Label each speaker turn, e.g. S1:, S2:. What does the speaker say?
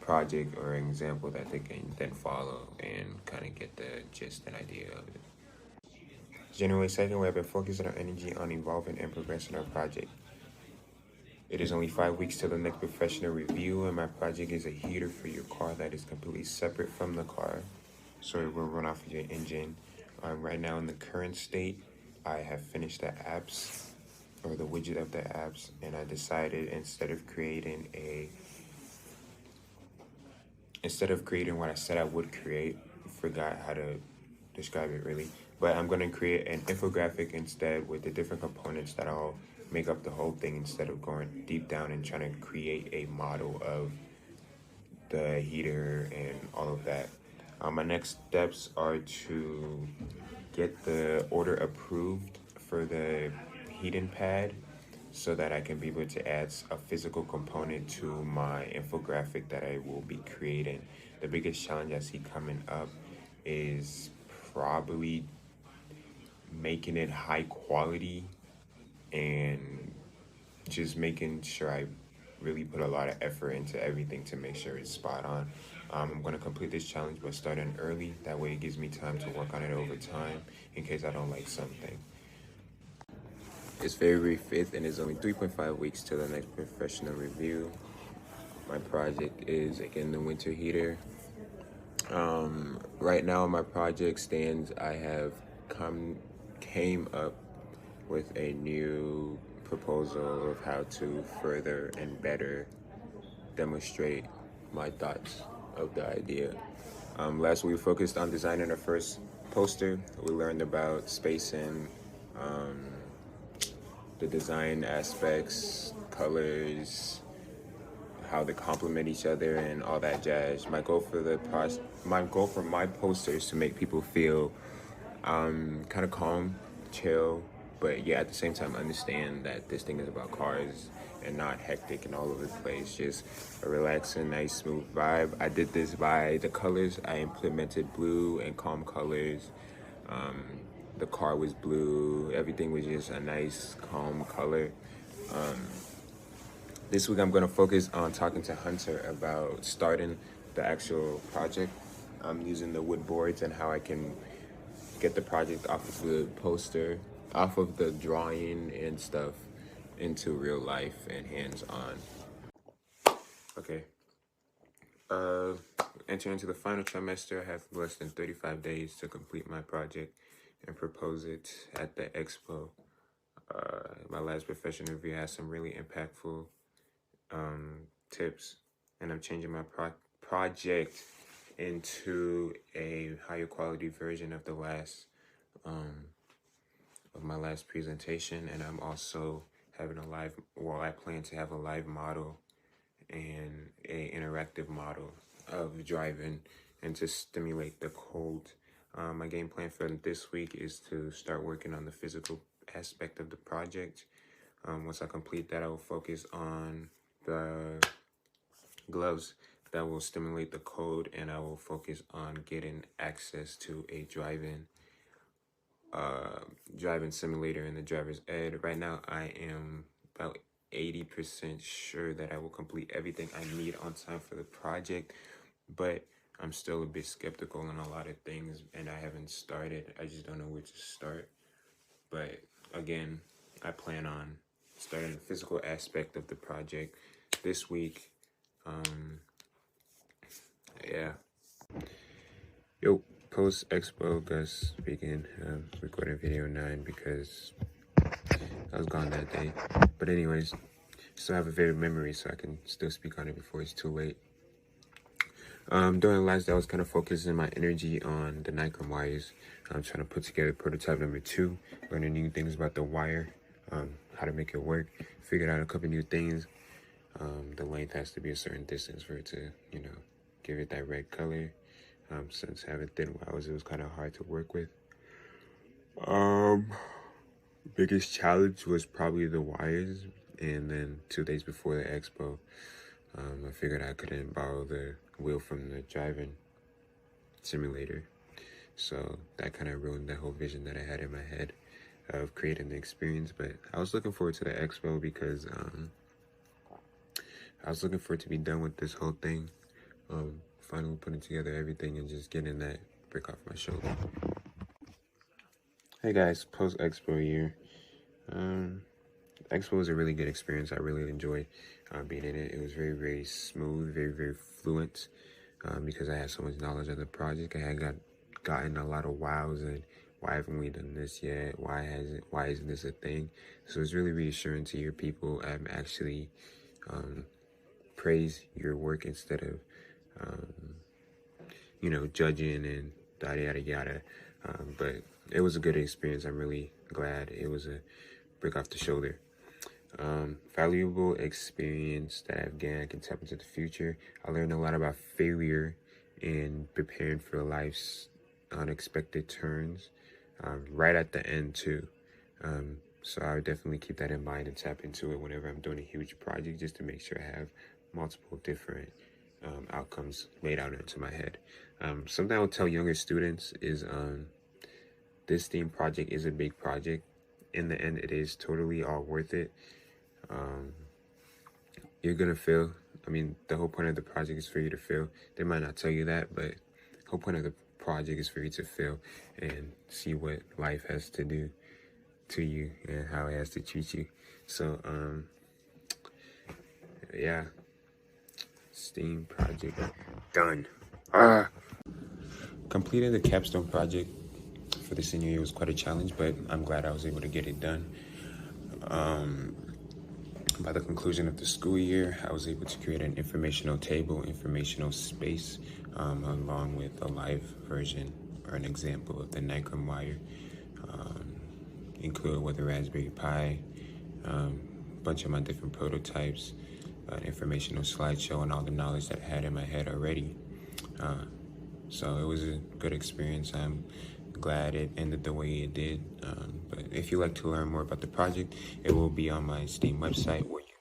S1: project or an example that they can then follow and kind of get the gist and idea of it. January 2nd, we have been focusing our energy on evolving and progressing our project. It is only 5 weeks till the next professional review, and my project is a heater for your car that is completely separate from the car, so it will run off of your engine. Right now, in the current state, I have finished the apps or the widget of the apps, and I decided instead of creating what I said I would create, forgot how to describe it really, but I'm going to create an infographic instead with the different components that I'll make up the whole thing instead of going deep down and trying to create a model of the heater and all of that. My next steps are to get the order approved for the heating pad so that I can be able to add a physical component to my infographic that I will be creating. The biggest challenge I see coming up is probably making it high quality and just making sure I really put a lot of effort into everything to make sure it's spot on. I'm going to complete this challenge by starting early. That way it gives me time to work on it over time in case I don't like something. It's February 5th and it's only 3.5 weeks till the next professional review. My project is again the winter heater. Right now my project stands, I have came up with a new proposal of how to further and better demonstrate my thoughts of the idea. Last week we focused on designing our first poster. We learned about spacing, the design aspects, colors, how they complement each other, and all that jazz. My goal for my poster is to make people feel kind of calm, chill, but yeah, at the same time understand that this thing is about cars and not hectic and all over the place. Just a relaxing, nice, smooth vibe. I did this by the colors. I implemented blue and calm colors. The car was blue. Everything was just a nice, calm color. This week I'm going to focus on talking to Hunter about starting the actual project. I'm using the wood boards and how I can get the project off of the poster, off of the drawing and stuff, into real life and hands-on. Okay. Entering into the final trimester, I have less than 35 days to complete my project and propose it at the expo. My last professional review has some really impactful tips, and I'm changing my project into a higher quality version of the last of my last presentation. And I'm also having I plan to have a live model and a interactive model of driving and to stimulate the code. My game plan for this week is to start working on the physical aspect of the project. Once I complete that, I will focus on the gloves that will stimulate the code, and I will focus on getting access to a driving simulator in the driver's ed. Right now, I am about 80% sure that I will complete everything I need on time for the project, but I'm still a bit skeptical on a lot of things, and I haven't started. I just don't know where to start. But again, I plan on starting the physical aspect of the project this week. Yeah. Yo, post expo Gus speaking. Recording video 9 because I was gone that day. But anyways, still have a vivid memory, so I can still speak on it before it's too late. During the last day, I was kind of focusing my energy on the Nichrome wires. I'm trying to put together prototype number 2, learning new things about the wire, how to make it work. Figured out a couple new things. The length has to be a certain distance for it to, give it that red color. Since having thin wires, it was kind of hard to work with. Biggest challenge was probably the wires, and then 2 days before the expo, I figured I couldn't borrow the wheel from the driving simulator, so that kind of ruined the whole vision that I had in my head of creating the experience. But I was looking forward to the expo because I was looking for it to be done with this whole thing finally putting together everything and just getting that brick off my shoulder. Hey guys, post Expo year. Expo was a really good experience. I really enjoyed being in it. It was very, very smooth, very, very fluent because I had so much knowledge of the project. I had gotten a lot of wows and why haven't we done this yet? Why isn't this a thing? So it's really reassuring to hear people actually praise your work instead of judging and yada yada yada. But it was a good experience. I'm really glad it was a brick off the shoulder. Valuable experience that I've gained. I can tap into the future. I learned a lot about failure and preparing for life's unexpected turns right at the end too. So I would definitely keep that in mind and tap into it whenever I'm doing a huge project, just to make sure I have multiple different outcomes laid out into my head. Something I would tell younger students is this STEAM project is a big project. In the end, it is totally all worth it. You're gonna fail. I mean, the whole point of the project is for you to fail. They might not tell you that, but the whole point of the project is for you to fail and see what life has to do to you and how it has to treat you. So, yeah, STEAM project done. Completing the capstone project for the senior year was quite a challenge, but I'm glad I was able to get it done. By the conclusion of the school year, I was able to create an informational table, informational space, along with a live version or an example of the Nicrom wire, included with the Raspberry Pi, a bunch of my different prototypes, an informational slideshow, and all the knowledge that I had in my head already. So it was a good experience. I'm glad it ended the way it did. But if you'd like to learn more about the project, it will be on my STEAM website, where you